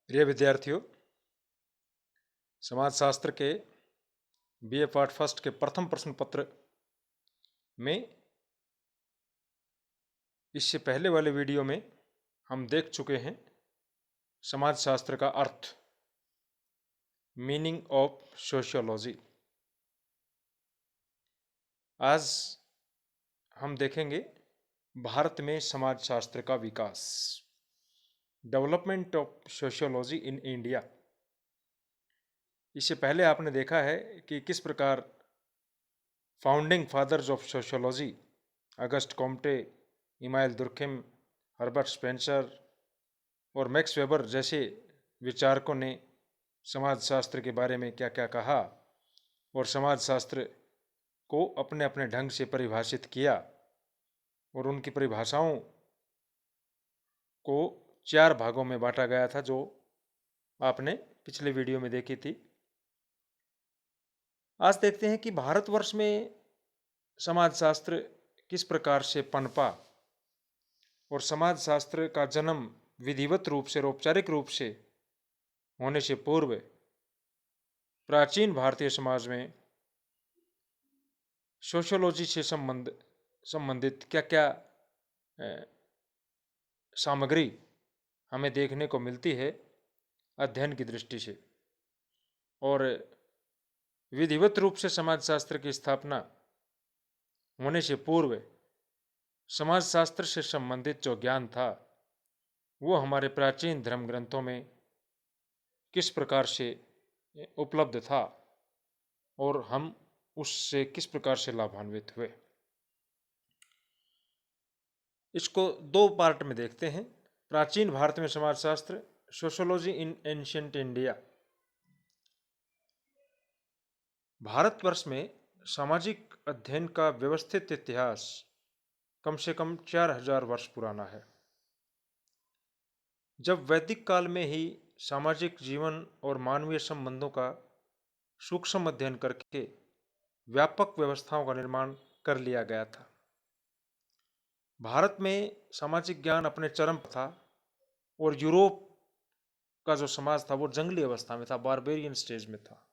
प्रिय विद्यार्थियों, समाजशास्त्र के बीए पार्ट फर्स्ट के प्रथम प्रश्न पत्र में इससे पहले वाले वीडियो में हम देख चुके हैं समाजशास्त्र का अर्थ, मीनिंग ऑफ सोशियोलॉजी। आज हम देखेंगे भारत में समाजशास्त्र का विकास, development of sociology in India. इससे पहले आपने देखा है कि किस प्रकार founding fathers of sociology Auguste Comte, Emmanuel Durkheim, Herbert Spencer और मैक्स वेबर जैसे विचारकों ने समाजशास्त्र के बारे में क्या क्या कहा और समाजशास्त्र को अपने अपने ढंग से परिभाषित किया, और उनकी परिभाषाओं को 4 भागों में बांटा गया था जो आपने पिछले वीडियो में देखी थी। आज देखते हैं कि भारतवर्ष में समाजशास्त्र किस प्रकार से पनपा और समाजशास्त्र का जन्म विधिवत रूप से और औपचारिक रूप से होने से पूर्व प्राचीन भारतीय समाज में सोशियोलॉजी से संबंधित क्या क्या सामग्री हमें देखने को मिलती है अध्ययन की दृष्टि से। और विधिवत रूप से समाजशास्त्र की स्थापना होने से पूर्व समाजशास्त्र से संबंधित जो ज्ञान था वो हमारे प्राचीन धर्म ग्रंथों में किस प्रकार से उपलब्ध था और हम उससे किस प्रकार से लाभान्वित हुए। इसको 2 पार्ट में देखते हैं। प्राचीन भारत में समाजशास्त्र, सोशियोलॉजी इन एंशिएंट इंडिया। भारतवर्ष में सामाजिक अध्ययन का व्यवस्थित इतिहास कम से कम 4000 वर्ष पुराना है। जब वैदिक काल में ही सामाजिक जीवन और मानवीय संबंधों का सूक्ष्म अध्ययन करके व्यापक व्यवस्थाओं का निर्माण कर लिया गया था। भारत में सामाजिक ज्ञान अपने चरम पर था और यूरोप का जो समाज था वो जंगली अवस्था में था, बारबेरियन स्टेज में था।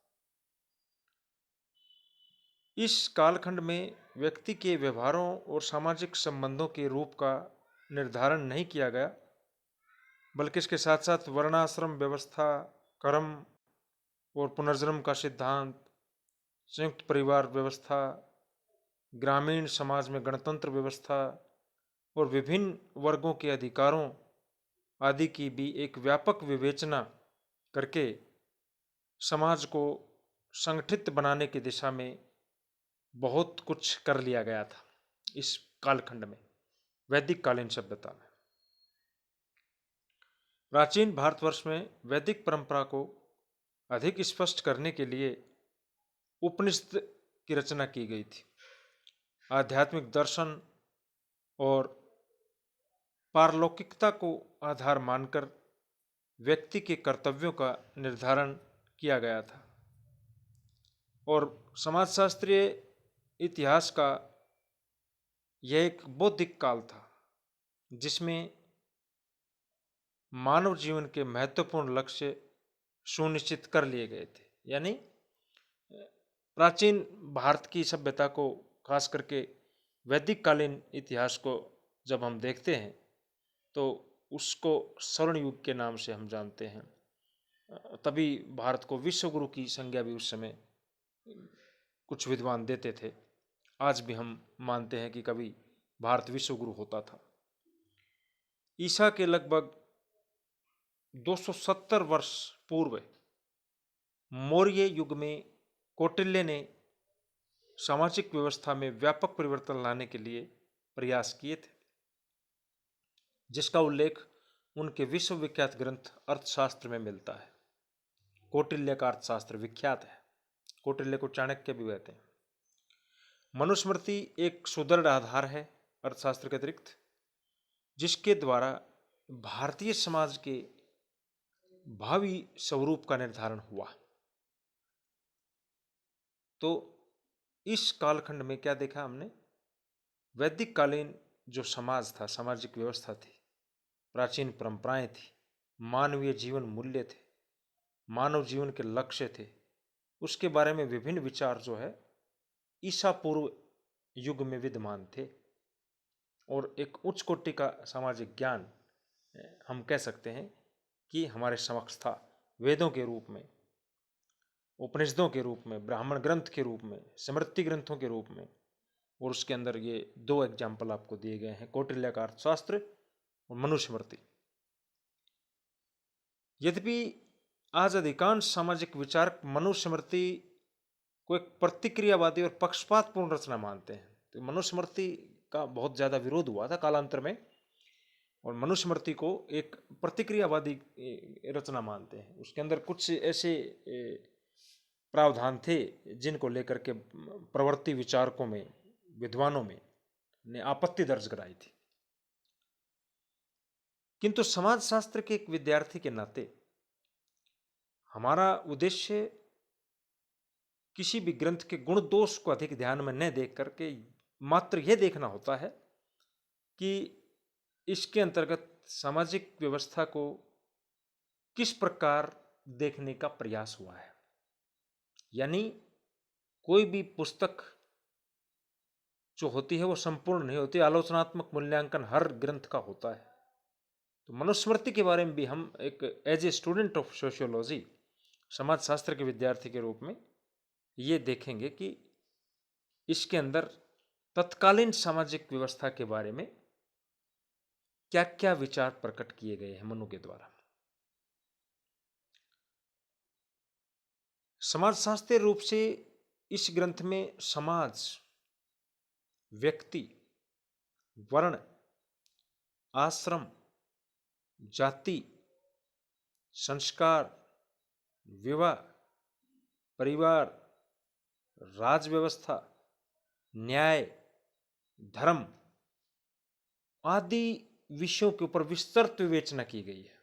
इस कालखंड में व्यक्ति के व्यवहारों और सामाजिक संबंधों के रूप का निर्धारण नहीं किया गया, बल्कि इसके साथ साथ वर्णाश्रम व्यवस्था, कर्म और पुनर्जन्म का सिद्धांत, संयुक्त परिवार व्यवस्था, ग्रामीण समाज में गणतंत्र व्यवस्था और विभिन्न वर्गों के अधिकारों आदि की भी एक व्यापक विवेचना करके समाज को संगठित बनाने की दिशा में बहुत कुछ कर लिया गया था। इस कालखंड में, वैदिक कालीन सभ्यता में, प्राचीन भारतवर्ष में वैदिक परंपरा को अधिक स्पष्ट करने के लिए उपनिषद की रचना की गई थी। आध्यात्मिक दर्शन और पारलौकिकता को आधार मानकर व्यक्ति के कर्तव्यों का निर्धारण किया गया था। और समाजशास्त्रीय इतिहास का यह एक बौद्धिक काल था जिसमें मानव जीवन के महत्वपूर्ण लक्ष्य सुनिश्चित कर लिए गए थे। यानी प्राचीन भारत की सभ्यता को, खास करके वैदिक कालीन इतिहास को जब हम देखते हैं तो उसको स्वर्ण युग के नाम से हम जानते हैं। तभी भारत को विश्वगुरु की संज्ञा भी उस समय कुछ विद्वान देते थे। आज भी हम मानते हैं कि कभी भारत विश्वगुरु होता था। ईसा के लगभग 270 वर्ष पूर्व मौर्य युग में कौटिल्य ने सामाजिक व्यवस्था में व्यापक परिवर्तन लाने के लिए प्रयास किए थे, जिसका उल्लेख उनके विश्वविख्यात ग्रंथ अर्थशास्त्र में मिलता है। कौटिल्य का अर्थशास्त्र विख्यात है। कौटिल्य को चाणक्य भी कहते हैं। मनुस्मृति एक सुदृढ़ आधार है अर्थशास्त्र के अतिरिक्त, जिसके द्वारा भारतीय समाज के भावी स्वरूप का निर्धारण हुआ। तो इस कालखंड में क्या देखा हमने? वैदिक कालीन जो समाज था, सामाजिक व्यवस्था थी, प्राचीन परंपराएं थी, मानवीय जीवन मूल्य थे, मानव जीवन के लक्ष्य थे, उसके बारे में विभिन्न विचार जो है ईसा पूर्व युग में विद्यमान थे। और एक उच्च कोटि का सामाजिक ज्ञान हम कह सकते हैं कि हमारे समक्ष था, वेदों के रूप में, उपनिषदों के रूप में, ब्राह्मण ग्रंथ के रूप में, स्मृति ग्रंथों के रूप में। और उसके अंदर ये दो एग्जाम्पल आपको दिए गए हैं, कौटिल्य का अर्थशास्त्र और मनुस्मृति। यद्यपि आज अधिकांश सामाजिक विचारक मनुस्मृति को एक प्रतिक्रियावादी और पक्षपातपूर्ण रचना मानते हैं। तो मनुस्मृति का बहुत ज़्यादा विरोध हुआ था कालांतर में, और मनुस्मृति को एक प्रतिक्रियावादी रचना मानते हैं। उसके अंदर कुछ ऐसे प्रावधान थे जिनको लेकर के प्रवृत्ति विचारकों में, विद्वानों में ने आपत्ति दर्ज कराई थी। किंतु समाजशास्त्र के एक विद्यार्थी के नाते हमारा उद्देश्य किसी भी ग्रंथ के गुण दोष को अधिक ध्यान में न देख करके मात्र यह देखना होता है कि इसके अंतर्गत सामाजिक व्यवस्था को किस प्रकार देखने का प्रयास हुआ है। यानी कोई भी पुस्तक जो होती है वो संपूर्ण नहीं होती, आलोचनात्मक मूल्यांकन हर ग्रंथ का होता है। तो मनुस्मृति के बारे में भी हम एक as a student of sociology, समाजशास्त्र के विद्यार्थी के रूप में ये देखेंगे कि इसके अंदर तत्कालीन सामाजिक व्यवस्था के बारे में क्या क्या विचार प्रकट किए गए हैं मनु के द्वारा। समाजशास्त्रीय रूप से इस ग्रंथ में समाज, व्यक्ति, वर्ण, आश्रम, जाति, संस्कार, विवाह, परिवार, राज व्यवस्था, न्याय, धर्म आदि विषयों के ऊपर विस्तृत विवेचना की गई है।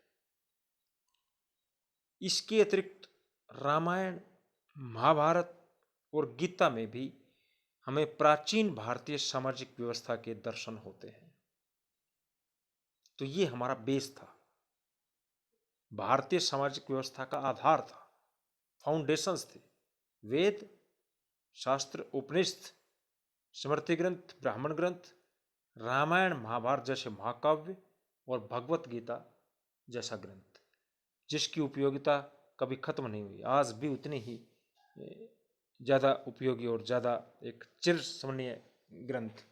इसके अतिरिक्त रामायण, महाभारत और गीता में भी हमें प्राचीन भारतीय सामाजिक व्यवस्था के दर्शन होते हैं। तो ये हमारा बेस था, भारतीय सामाजिक व्यवस्था का आधार था, फाउंडेशंस थे। वेद, शास्त्र, उपनिषद, स्मृति ग्रंथ, ब्राह्मण ग्रंथ, रामायण, महाभारत जैसे महाकाव्य और भगवत गीता जैसा ग्रंथ, जिसकी उपयोगिता कभी खत्म नहीं हुई, आज भी उतनी ही ज़्यादा उपयोगी और ज़्यादा एक चिरस्मरणीय ग्रंथ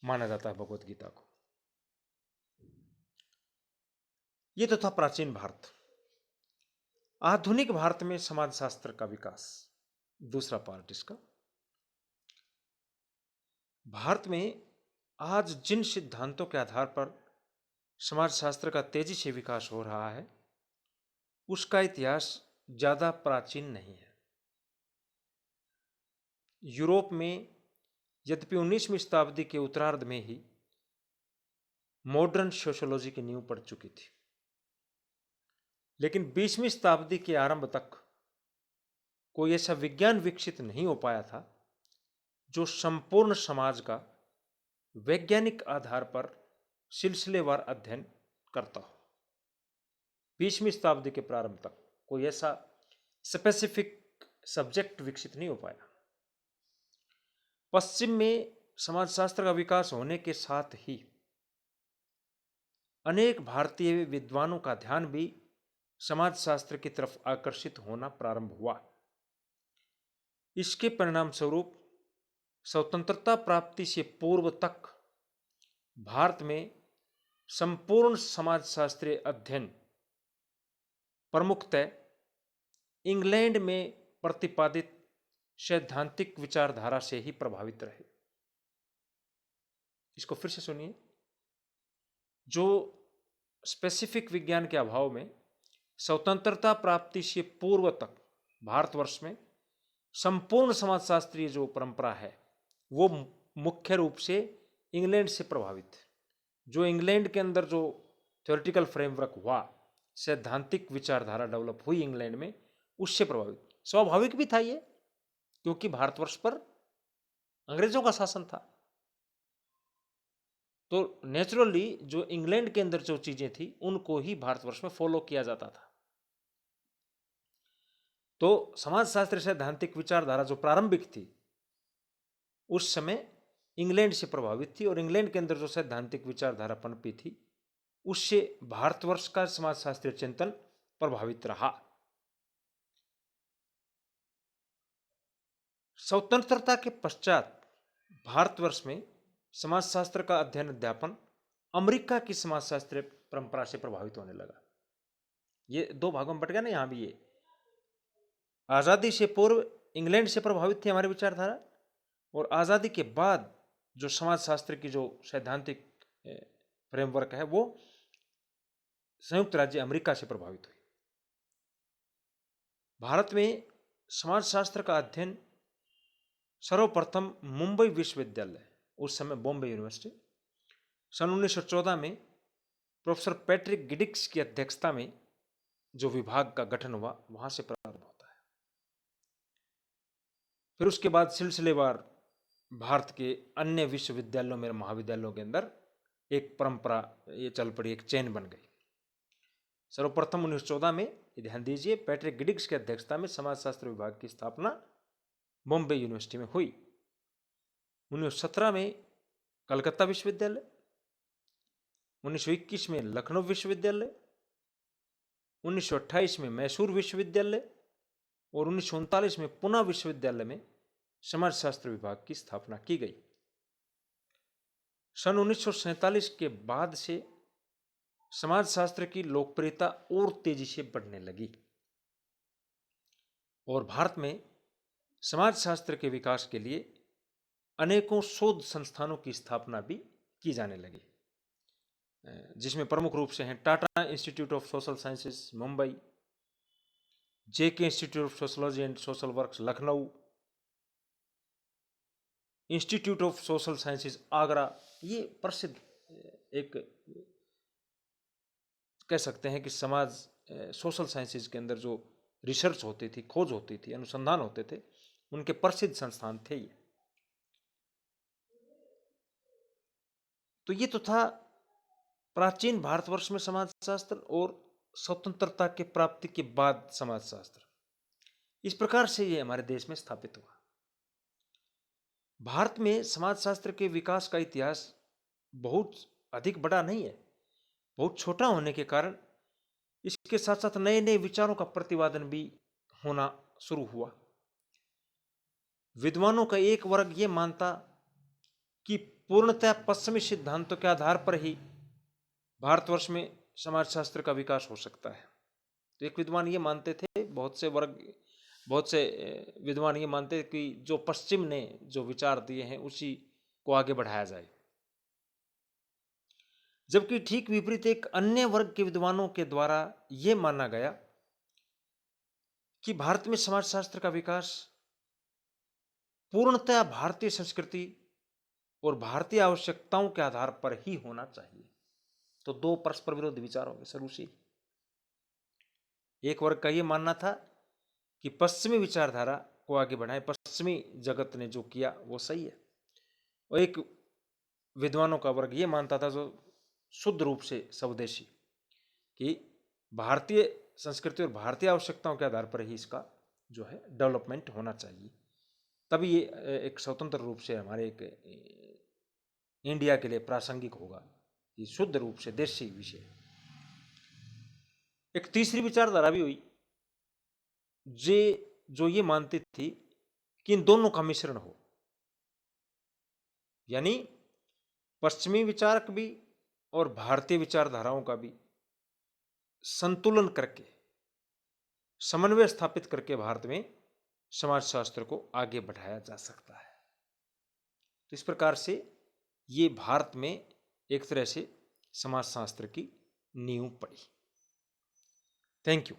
माना जाता है भगवत गीता को। ये तो था प्राचीन भारत। आधुनिक भारत में समाजशास्त्र का विकास, दूसरा पार्ट इसका। भारत में आज जिन सिद्धांतों के आधार पर समाजशास्त्र का तेजी से विकास हो रहा है उसका इतिहास ज़्यादा प्राचीन नहीं है। यूरोप में यद्यपि 19वीं शताब्दी के उत्तरार्ध में ही मॉडर्न सोशियोलॉजी की नींव पड़ चुकी थी, लेकिन 20वीं शताब्दी के आरंभ तक कोई ऐसा विज्ञान विकसित नहीं हो पाया था जो संपूर्ण समाज का वैज्ञानिक आधार पर सिलसिलेवार अध्ययन करता हो। 20वीं शताब्दी के प्रारंभ तक कोई ऐसा स्पेसिफिक सब्जेक्ट विकसित नहीं हो पाया। पश्चिम में समाजशास्त्र का विकास होने के साथ ही अनेक भारतीय विद्वानों का ध्यान भी समाजशास्त्र की तरफ आकर्षित होना प्रारंभ हुआ। इसके परिणाम स्वरूप स्वतंत्रता प्राप्ति से पूर्व तक भारत में संपूर्ण समाजशास्त्रीय अध्ययन प्रमुखतः इंग्लैंड में प्रतिपादित सैद्धांतिक विचारधारा से ही प्रभावित रहे। इसको फिर से सुनिए। जो स्पेसिफिक विज्ञान के अभाव में स्वतंत्रता प्राप्ति से पूर्व तक भारतवर्ष में संपूर्ण समाजशास्त्रीय जो परंपरा है वो मुख्य रूप से इंग्लैंड से प्रभावित है। जो इंग्लैंड के अंदर जो थ्योरेटिकल फ्रेमवर्क हुआ, सैद्धांतिक विचारधारा डेवलप हुई इंग्लैंड में, उससे प्रभावित। स्वाभाविक भी था ये, क्योंकि भारतवर्ष पर अंग्रेजों का शासन था। तो नेचुरली जो इंग्लैंड के अंदर जो चीजें थी उनको ही भारतवर्ष में फॉलो किया जाता था। तो समाजशास्त्र सैद्धांतिक विचारधारा जो प्रारंभिक थी उस समय इंग्लैंड से प्रभावित थी, और इंग्लैंड के अंदर जो सैद्धांतिक विचारधारा पनपी थी उससे भारतवर्ष का समाजशास्त्रीय चिंतन प्रभावित रहा। स्वतंत्रता के पश्चात भारतवर्ष में समाजशास्त्र का अध्ययन अध्यापन अमेरिका की समाजशास्त्रीय परंपरा से प्रभावित होने लगा। ये दो भागों में बट गया ना। यहां भी ये आजादी से पूर्व इंग्लैंड से प्रभावित थी हमारी विचारधारा, और आजादी के बाद जो समाजशास्त्र की जो सैद्धांतिक फ्रेमवर्क है वो संयुक्त राज्य अमेरिका से प्रभावित हुई। भारत में समाजशास्त्र का अध्ययन सर्वप्रथम मुंबई विश्वविद्यालय, उस समय बॉम्बे यूनिवर्सिटी, सन 1914 में प्रोफेसर पैट्रिक गिडिक्स की अध्यक्षता में जो विभाग का गठन हुआ वहां से प्रारंभ होता है। फिर उसके बाद सिलसिलेवार भारत के अन्य विश्वविद्यालयों में महाविद्यालयों के अंदर एक परंपरा ये चल पड़ी, एक चेन बन गई। सर्वप्रथम 1914 में, ध्यान दीजिए, पैट्रिक गिडिक्स की अध्यक्षता में समाजशास्त्र विभाग की स्थापना बॉम्बे यूनिवर्सिटी में हुई। 1917 में कलकत्ता विश्वविद्यालय, 1921 में लखनऊ विश्वविद्यालय, 1928 में मैसूर विश्वविद्यालय और 1939 में पुणे विश्वविद्यालय में समाजशास्त्र विभाग की स्थापना की गई। सन 1947 के बाद से समाजशास्त्र की लोकप्रियता और तेजी से बढ़ने लगी और भारत में समाजशास्त्र के विकास के लिए अनेकों शोध संस्थानों की स्थापना भी की जाने लगी, जिसमें प्रमुख रूप से हैं Tata institute of social sciences Mumbai, JK institute of sociology and social works Lucknow, institute of social sciences Agra. ये प्रसिद्ध एक कह सकते हैं कि समाज सोशल साइंसेज के अंदर जो रिसर्च होती थी, खोज होती थी, अनुसंधान होते थे, उनके प्रसिद्ध संस्थान थे ये। तो ये तो था प्राचीन भारतवर्ष में समाजशास्त्र और स्वतंत्रता के प्राप्ति के बाद समाजशास्त्र। इस प्रकार से ये हमारे देश में स्थापित हुआ। भारत में समाजशास्त्र के विकास का इतिहास बहुत अधिक बड़ा नहीं है, बहुत छोटा होने के कारण इसके साथ साथ नए नए विचारों का प्रतिपादन भी होना शुरू हुआ। विद्वानों का एक वर्ग ये मानता कि पूर्णतः पश्चिमी सिद्धांतों के आधार पर ही भारतवर्ष में समाजशास्त्र का विकास हो सकता है। तो एक विद्वान ये मानते थे, बहुत से विद्वान ये मानते थे कि जो पश्चिम ने जो विचार दिए हैं उसी को आगे बढ़ाया जाए, जबकि ठीक विपरीत एक अन्य वर्ग के विद्वानों के द्वारा यह माना गया कि भारत में समाजशास्त्र का विकास पूर्णतः भारतीय संस्कृति और भारतीय आवश्यकताओं के आधार पर ही होना चाहिए। तो दो परस्पर विरोधी विचार होंगे शुरू से। एक वर्ग का यह मानना था कि पश्चिमी विचारधारा को आगे बढ़ाएं, पश्चिमी जगत ने जो किया वो सही है, और एक विद्वानों का वर्ग ये मानता था जो शुद्ध रूप से स्वदेशी, कि भारतीय संस्कृति और भारतीय आवश्यकताओं के आधार पर ही इसका जो है डेवलपमेंट होना चाहिए, तभी ये एक स्वतंत्र रूप से हमारे एक इंडिया के लिए प्रासंगिक होगा, ये शुद्ध रूप से देशी विषय। एक तीसरी विचारधारा भी हुई जो ये मानती थी कि इन दोनों का मिश्रण हो, यानी पश्चिमी विचारक भी और भारतीय विचारधाराओं का भी संतुलन करके, समन्वय स्थापित करके भारत में समाजशास्त्र को आगे बढ़ाया जा सकता है। तो इस प्रकार से ये भारत में एक तरह से समाजशास्त्र की नींव पड़ी। Thank you.